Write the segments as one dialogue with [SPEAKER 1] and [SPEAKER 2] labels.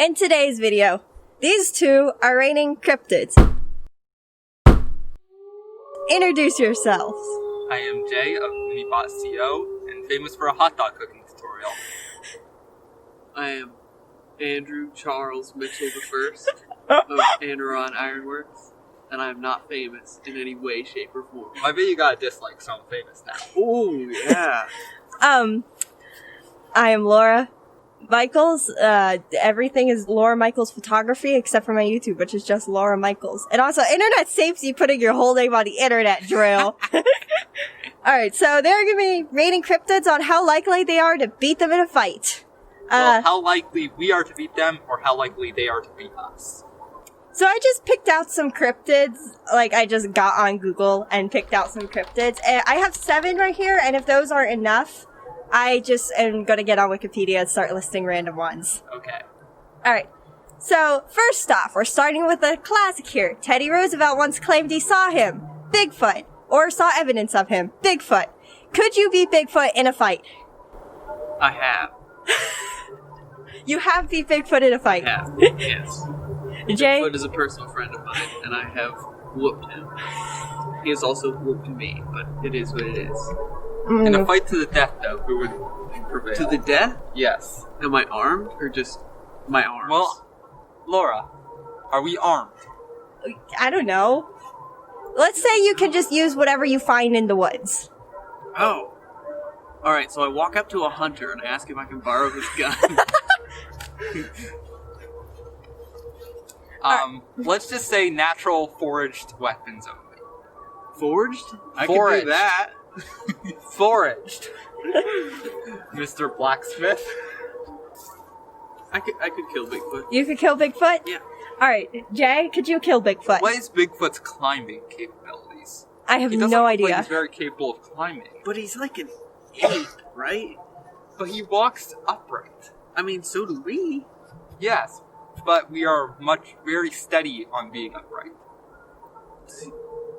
[SPEAKER 1] In today's video, these two are reigning cryptids. Introduce yourselves.
[SPEAKER 2] I am Jay of MiniBotCO and famous for a hot dog cooking tutorial.
[SPEAKER 3] I am Andrew Charles Mitchell I of Anaron Ironworks, and I am not famous in any way, shape, or form.
[SPEAKER 2] I bet you got a dislike, so I'm famous now.
[SPEAKER 3] Oh, yeah.
[SPEAKER 1] I am Laura Michaels. Everything is Laura Michaels Photography except for my YouTube, which is just Laura Michaels. And also, internet saves you putting your whole name on the internet, drill. Alright, so they're gonna be rating cryptids on how likely they are to beat them in a fight.
[SPEAKER 2] Well, how likely we are to beat them, or how likely they are to beat us.
[SPEAKER 1] So I just picked out some cryptids, like I just got on Google and picked out some cryptids. And I have 7 right here, and if those aren't enough, I just am gonna get on Wikipedia and start listing random ones.
[SPEAKER 2] Okay.
[SPEAKER 1] Alright, so first off, we're starting with a classic here. Teddy Roosevelt once claimed he saw him, Bigfoot, or saw evidence of him, Bigfoot. Could you beat Bigfoot in a fight?
[SPEAKER 3] I have.
[SPEAKER 1] You have beat Bigfoot in a fight.
[SPEAKER 3] I have, yes.
[SPEAKER 1] Jay?
[SPEAKER 3] Bigfoot is a personal friend of mine, and I have whooped him. He has also whooped me, but it is what it is.
[SPEAKER 2] In a fight to the death, though, who would prevail?
[SPEAKER 3] To the death?
[SPEAKER 2] Yes.
[SPEAKER 3] Am I armed, or just my arms?
[SPEAKER 2] Well, Laura, are we armed?
[SPEAKER 1] I don't know. Let's say you can just use whatever you find in the woods.
[SPEAKER 3] Oh. Alright, so I walk up to a hunter and I ask if I can borrow his gun.
[SPEAKER 2] Let's just say natural foraged weapons only.
[SPEAKER 3] Forged? I can
[SPEAKER 2] Foraged.
[SPEAKER 3] do that.
[SPEAKER 2] Foraged. Mr. Blacksmith.
[SPEAKER 3] I could kill Bigfoot.
[SPEAKER 1] You could kill Bigfoot?
[SPEAKER 3] Yeah.
[SPEAKER 1] Alright, Jay, could you kill Bigfoot?
[SPEAKER 2] What is Bigfoot's climbing capabilities?
[SPEAKER 1] I have
[SPEAKER 2] He doesn't
[SPEAKER 1] no
[SPEAKER 2] look
[SPEAKER 1] idea.
[SPEAKER 2] like he's very capable of climbing.
[SPEAKER 3] But he's like an ape, right?
[SPEAKER 2] But he walks upright.
[SPEAKER 3] I mean, so do we.
[SPEAKER 2] Yes, but we are very steady on being upright.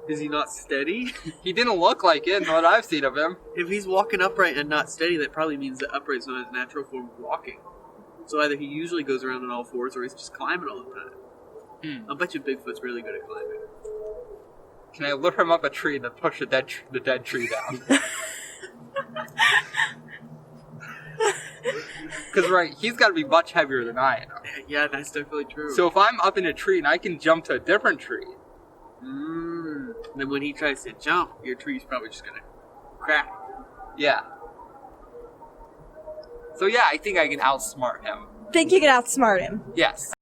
[SPEAKER 3] Is he not steady?
[SPEAKER 2] He didn't look like it in what I've seen of him.
[SPEAKER 3] If he's walking upright and not steady, that probably means that upright is not his natural form of walking. So either he usually goes around on all fours, or he's just climbing all the time. I'll bet you Bigfoot's really good at climbing.
[SPEAKER 2] Can I lure him up a tree and then push the dead tree down? Because, right, he's got to be much heavier than I am.
[SPEAKER 3] Yeah, that's definitely true.
[SPEAKER 2] So if I'm up in a tree and I can jump to a different tree...
[SPEAKER 3] Then when he tries to jump, your tree's probably just gonna crack.
[SPEAKER 2] Yeah. So yeah, I think I can outsmart him.
[SPEAKER 1] Think you can outsmart him?
[SPEAKER 2] Yes.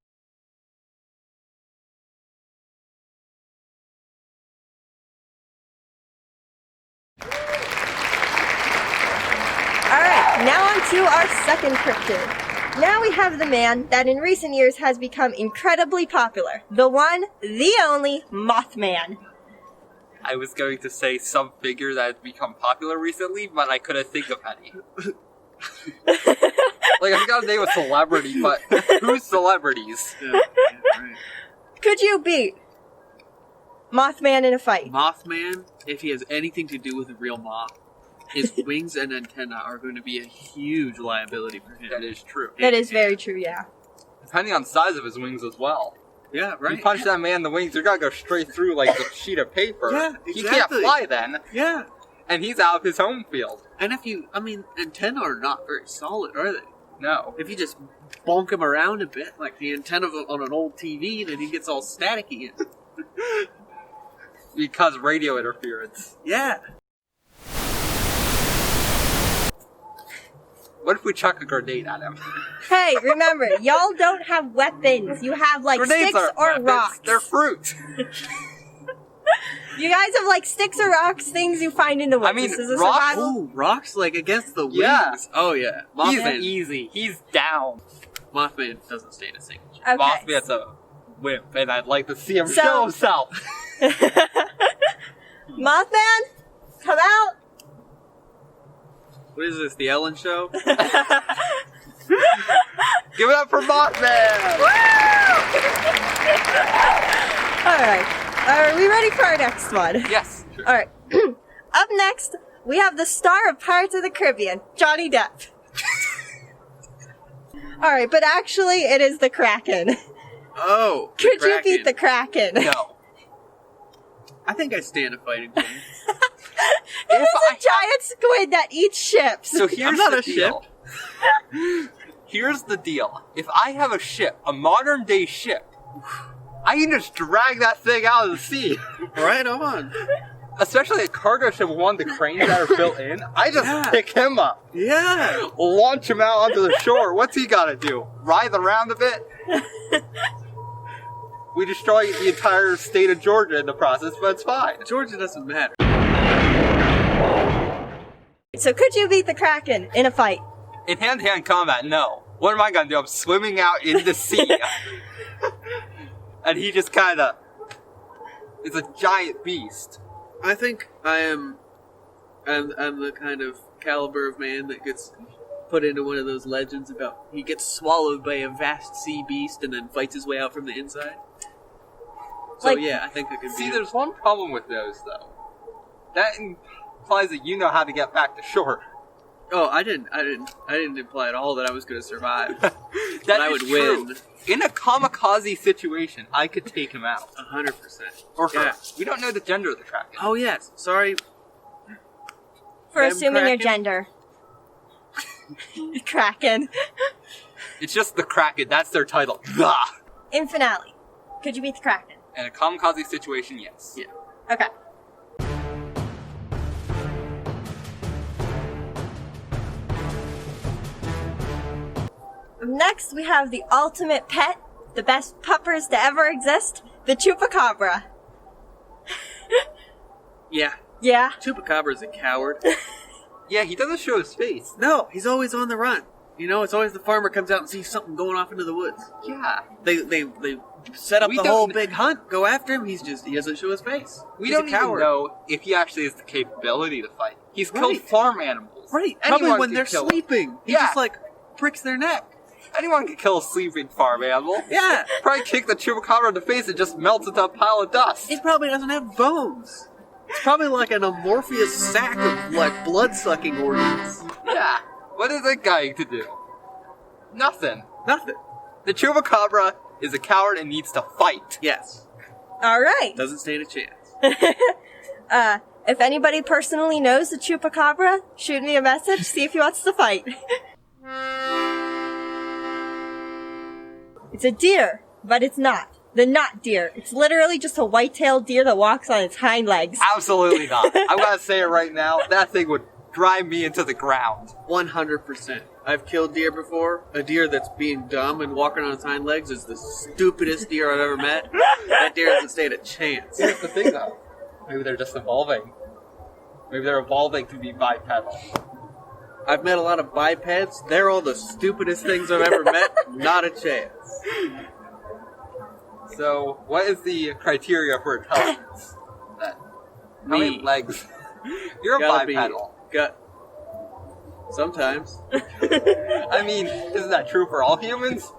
[SPEAKER 1] Alright, now on to our second cryptid. Now we have the man that in recent years has become incredibly popular. The one, the only, Mothman.
[SPEAKER 2] I was going to say some figure that has become popular recently, but I couldn't think of any. Like, I got to name a celebrity, but who's celebrities?
[SPEAKER 3] Yeah, right.
[SPEAKER 1] Could you beat Mothman in a fight?
[SPEAKER 3] Mothman, if he has anything to do with a real moth, his wings and antenna are going to be a huge liability for him.
[SPEAKER 2] That is true.
[SPEAKER 1] That is very true, yeah.
[SPEAKER 2] Depending on the size of his wings as well.
[SPEAKER 3] Yeah, right.
[SPEAKER 2] You punch that man in the wings, you're gonna go straight through like a sheet of paper.
[SPEAKER 3] Yeah,
[SPEAKER 2] He
[SPEAKER 3] exactly.
[SPEAKER 2] can't fly then,
[SPEAKER 3] Yeah.
[SPEAKER 2] and he's out of his home field.
[SPEAKER 3] And if you, antennae are not very solid, are they?
[SPEAKER 2] No.
[SPEAKER 3] If you just bonk him around a bit, like the antenna on an old TV, then he gets all staticky.
[SPEAKER 2] Because radio interference.
[SPEAKER 3] Yeah.
[SPEAKER 2] What if we chuck a grenade at him?
[SPEAKER 1] Hey, remember, y'all don't have weapons. You have, like,
[SPEAKER 2] Grenades
[SPEAKER 1] sticks
[SPEAKER 2] aren't
[SPEAKER 1] or
[SPEAKER 2] weapons,
[SPEAKER 1] rocks.
[SPEAKER 2] They're fruit.
[SPEAKER 1] You guys have, like, sticks or rocks, things you find in the woods.
[SPEAKER 2] I mean,
[SPEAKER 1] This is a
[SPEAKER 2] rocks-
[SPEAKER 1] survival.
[SPEAKER 3] Ooh, rocks like against the wings.
[SPEAKER 2] Yeah.
[SPEAKER 3] Oh yeah.
[SPEAKER 2] He's
[SPEAKER 3] Mothman.
[SPEAKER 2] easy. He's down.
[SPEAKER 3] Mothman doesn't stand a single chance.
[SPEAKER 1] Okay.
[SPEAKER 2] Mothman's a wimp, and I'd like to see him
[SPEAKER 1] So-
[SPEAKER 2] show himself.
[SPEAKER 1] Mothman, come out.
[SPEAKER 3] What is this, the Ellen Show?
[SPEAKER 2] Give it up for Mothman!
[SPEAKER 1] Alright, are we ready for our next one?
[SPEAKER 2] Yes. Sure.
[SPEAKER 1] Alright, up next, we have the star of Pirates of the Caribbean, Johnny Depp. Alright, but actually, it is the Kraken.
[SPEAKER 3] Oh, the
[SPEAKER 1] Could you
[SPEAKER 3] Kraken.
[SPEAKER 1] beat the Kraken?
[SPEAKER 2] No.
[SPEAKER 3] I think I stand a fighting chance.
[SPEAKER 1] It is a giant squid that eats ships.
[SPEAKER 2] So here's
[SPEAKER 3] I'm not
[SPEAKER 2] the
[SPEAKER 3] a
[SPEAKER 2] deal. Here's the deal. If I have a ship, a modern day ship, I can just drag that thing out of the sea.
[SPEAKER 3] Right on.
[SPEAKER 2] Especially a cargo ship with one of the cranes that are built in. I just pick him up,
[SPEAKER 3] Yeah.
[SPEAKER 2] launch him out onto the shore. What's he gotta do? Writhe around a bit? We destroy the entire state of Georgia in the process, but it's fine.
[SPEAKER 3] Georgia doesn't matter.
[SPEAKER 1] So could you beat the Kraken in a fight?
[SPEAKER 2] In hand-to-hand combat, no. What am I gonna do? I'm swimming out in the sea. And he just kinda is a giant beast.
[SPEAKER 3] I think I'm the kind of caliber of man that gets put into one of those legends about he gets swallowed by a vast sea beast and then fights his way out from the inside. So
[SPEAKER 1] Like-
[SPEAKER 3] yeah, I think I can
[SPEAKER 2] See,
[SPEAKER 3] beat
[SPEAKER 2] there's one problem with those, though. That implies that you know how to get back to shore.
[SPEAKER 3] Oh, I didn't imply at all that I was going to survive.
[SPEAKER 2] That
[SPEAKER 3] But I
[SPEAKER 2] is
[SPEAKER 3] would
[SPEAKER 2] true.
[SPEAKER 3] win.
[SPEAKER 2] In a kamikaze situation, I could take him out.
[SPEAKER 3] 100%.
[SPEAKER 2] Or her.
[SPEAKER 3] Yeah.
[SPEAKER 2] We don't know the gender of the Kraken.
[SPEAKER 3] Oh yes, sorry.
[SPEAKER 1] For
[SPEAKER 3] Them
[SPEAKER 1] assuming your
[SPEAKER 3] Kraken?
[SPEAKER 1] gender. Kraken.
[SPEAKER 2] It's just the Kraken. That's their title. Gah!
[SPEAKER 1] In finale, could you beat the Kraken?
[SPEAKER 2] In a kamikaze situation, yes.
[SPEAKER 3] Yeah.
[SPEAKER 1] Okay. Next, we have the ultimate pet, the best puppers to ever exist, the Chupacabra.
[SPEAKER 3] Yeah.
[SPEAKER 1] Yeah?
[SPEAKER 3] Chupacabra's a coward.
[SPEAKER 2] Yeah, he doesn't show his face.
[SPEAKER 3] No, he's always on the run. You know, it's always the farmer comes out and sees something going off into the woods.
[SPEAKER 2] Yeah.
[SPEAKER 3] They set up
[SPEAKER 2] We
[SPEAKER 3] the
[SPEAKER 2] don't-
[SPEAKER 3] whole big hunt, go after him. He doesn't show his face.
[SPEAKER 2] We
[SPEAKER 3] He's
[SPEAKER 2] don't
[SPEAKER 3] a
[SPEAKER 2] even
[SPEAKER 3] coward.
[SPEAKER 2] know if he actually has the capability to fight. He's killed
[SPEAKER 3] Right.
[SPEAKER 2] farm animals.
[SPEAKER 3] Right,
[SPEAKER 2] Anyone
[SPEAKER 3] probably when
[SPEAKER 2] can
[SPEAKER 3] they're
[SPEAKER 2] kill him.
[SPEAKER 3] sleeping. He
[SPEAKER 2] Yeah.
[SPEAKER 3] just like pricks their neck.
[SPEAKER 2] Anyone can kill a sleeping farm animal.
[SPEAKER 3] Yeah.
[SPEAKER 2] Probably kick the Chupacabra in the face and just melts into a pile of dust.
[SPEAKER 3] It probably doesn't have bones. It's probably like an amorphous sack of like blood-sucking organs.
[SPEAKER 2] Yeah. What is it going to do? Nothing.
[SPEAKER 3] Nothing.
[SPEAKER 2] The Chupacabra is a coward and needs to fight.
[SPEAKER 3] Yes.
[SPEAKER 1] Alright.
[SPEAKER 3] Doesn't stand a chance.
[SPEAKER 1] If anybody personally knows the Chupacabra, shoot me a message, see if he wants to fight. It's a deer, but it's not. The not deer. It's literally just a white-tailed deer that walks on its hind legs.
[SPEAKER 2] Absolutely not. I'm gonna say it right now. That thing would drive me into the ground.
[SPEAKER 3] 100%. I've killed deer before. A deer that's being dumb and walking on its hind legs is the stupidest deer I've ever met. That deer doesn't stand a chance.
[SPEAKER 2] Here's the thing, though. Maybe they're just evolving. Maybe they're evolving to be bipedal.
[SPEAKER 3] I've met a lot of bipeds. They're all the stupidest things I've ever met. Not a chance.
[SPEAKER 2] So, what is the criteria for intelligence? How many
[SPEAKER 3] Me.
[SPEAKER 2] legs? You're a
[SPEAKER 3] Gotta be-
[SPEAKER 2] bipedal.
[SPEAKER 3] Sometimes.
[SPEAKER 2] I mean, isn't that true for all humans?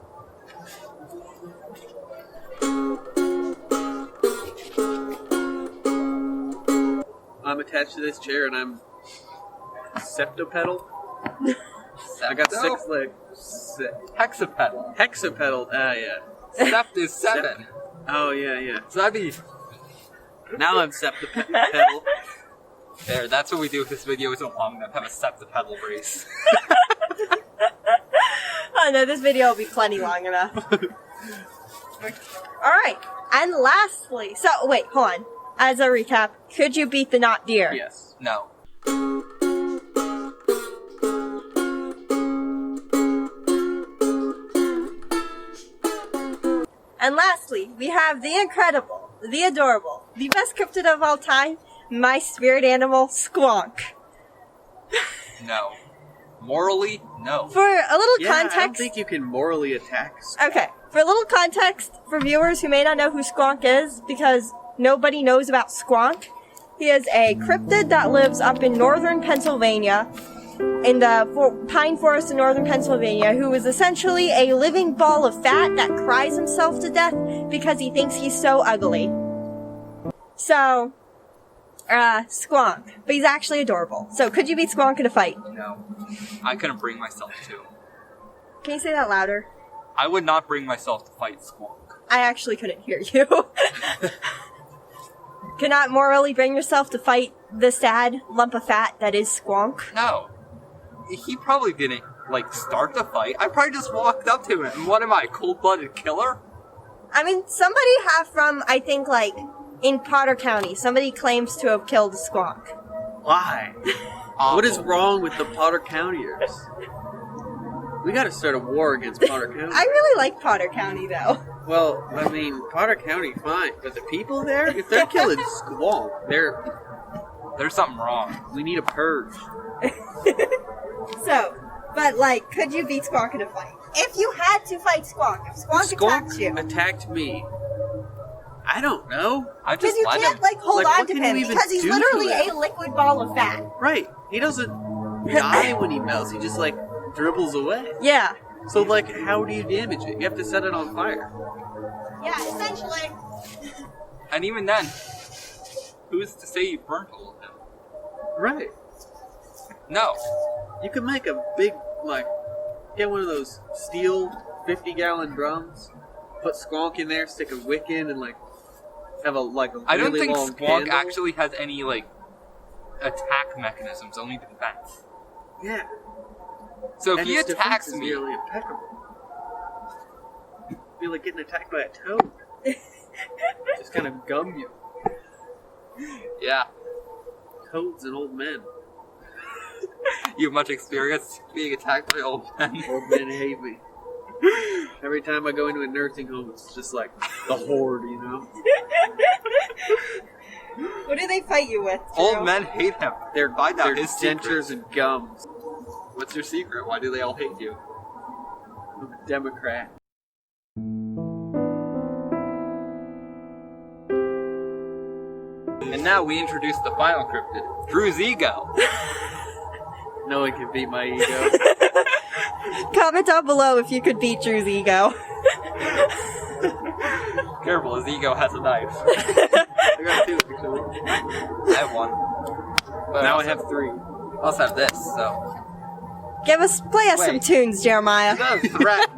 [SPEAKER 3] I'm attached to this chair and I'm septopedal. I got 6 legs.
[SPEAKER 2] Hexapedal.
[SPEAKER 3] Hexapedal. Ah, yeah.
[SPEAKER 2] Sept is 7.
[SPEAKER 3] Oh, yeah.
[SPEAKER 2] So that'd be...
[SPEAKER 3] Now I'm septopedal.
[SPEAKER 2] There, that's what we do if this video isn't long enough. Have a septipedal race.
[SPEAKER 1] Oh no, this video will be plenty long enough. Alright, and lastly, so wait, hold on. As a recap, could you beat the not deer?
[SPEAKER 3] Yes.
[SPEAKER 2] No.
[SPEAKER 1] And lastly, we have the incredible, the adorable, the best cryptid of all time, my spirit animal, Squonk.
[SPEAKER 2] No. Morally, no.
[SPEAKER 1] For a little
[SPEAKER 3] Yeah, I don't
[SPEAKER 1] context,
[SPEAKER 3] think you can morally attack.
[SPEAKER 1] okay, for a little context for viewers who may not know who Squonk is, because nobody knows about Squonk, he is a cryptid that lives up in northern Pennsylvania, in the pine forest in northern Pennsylvania, who is essentially a living ball of fat that cries himself to death because he thinks he's so ugly. So, Squonk. But he's actually adorable. So, could you beat Squonk in a fight?
[SPEAKER 2] No. I couldn't bring myself to.
[SPEAKER 1] Can you say that louder?
[SPEAKER 2] I would not bring myself to fight Squonk.
[SPEAKER 1] I actually couldn't hear you. Cannot morally bring yourself to fight the sad lump of fat that is Squonk?
[SPEAKER 2] No. He probably didn't, start the fight. I probably just walked up to him. And what am I, a cold-blooded killer?
[SPEAKER 1] I mean, somebody I think, in Potter County, somebody claims to have killed Squonk.
[SPEAKER 3] Why? What is wrong with the Potter Countyers? We gotta start a war against Potter County.
[SPEAKER 1] I really like Potter County, though.
[SPEAKER 3] Well, I mean, Potter County, fine. But the people there, if they're killing Squonk,
[SPEAKER 2] there's something wrong.
[SPEAKER 3] We need a purge.
[SPEAKER 1] So, but, could you beat Squonk in a fight? If you had to fight Squonk, if Squonk attacked you.
[SPEAKER 3] Attacked me. I don't know.
[SPEAKER 1] Because you can't, hold on to him, because he's literally a liquid ball of fat.
[SPEAKER 3] Right. He doesn't die when he melts. He just, dribbles away.
[SPEAKER 1] Yeah.
[SPEAKER 3] So, how do you damage it? You have to set it on fire.
[SPEAKER 1] Yeah, essentially.
[SPEAKER 2] And even then, who's to say you burnt all of him?
[SPEAKER 3] Right.
[SPEAKER 2] No.
[SPEAKER 3] You could make a big, get one of those steel 50-gallon drums, put Squonk in there, stick a wick in, and, have a really long
[SPEAKER 2] I don't think Squonk
[SPEAKER 3] candle.
[SPEAKER 2] actually has any, attack mechanisms, only defense.
[SPEAKER 3] Yeah.
[SPEAKER 2] So if
[SPEAKER 3] and
[SPEAKER 2] he
[SPEAKER 3] his
[SPEAKER 2] attacks
[SPEAKER 3] defense is
[SPEAKER 2] me...
[SPEAKER 3] nearly impeccable. It'd be like getting attacked by a toad. Just kind of gum you.
[SPEAKER 2] Yeah.
[SPEAKER 3] Toads and old men.
[SPEAKER 2] You have much experience being attacked by old men?
[SPEAKER 3] Old men hate me. Every time I go into a nursing home, it's just the horde, you know?
[SPEAKER 1] What do they fight you with, Drew?
[SPEAKER 2] Old men hate him.
[SPEAKER 3] They're
[SPEAKER 2] Find out his
[SPEAKER 3] dentures
[SPEAKER 2] secret.
[SPEAKER 3] and gums.
[SPEAKER 2] What's your secret? Why do they all hate you?
[SPEAKER 3] I'm a Democrat.
[SPEAKER 2] And now we introduce the final cryptid, Drew's ego.
[SPEAKER 3] No one can beat my ego.
[SPEAKER 1] Comment down below if you could beat Drew's ego.
[SPEAKER 2] Careful, his ego has a knife.
[SPEAKER 3] I got two, actually.
[SPEAKER 2] I have one. But
[SPEAKER 3] Now I have three.
[SPEAKER 2] I also have this, so...
[SPEAKER 1] Play us some tunes, Jeremiah.
[SPEAKER 2] Is that a threat?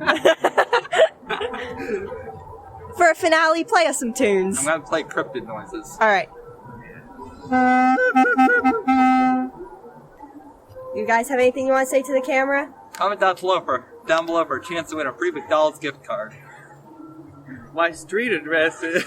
[SPEAKER 1] For a finale, play us some tunes.
[SPEAKER 2] I'm gonna play cryptid noises.
[SPEAKER 1] Alright. You guys have anything you want to say to the camera?
[SPEAKER 2] Comment down below for a chance to win a free McDonald's gift card.
[SPEAKER 3] My street address is...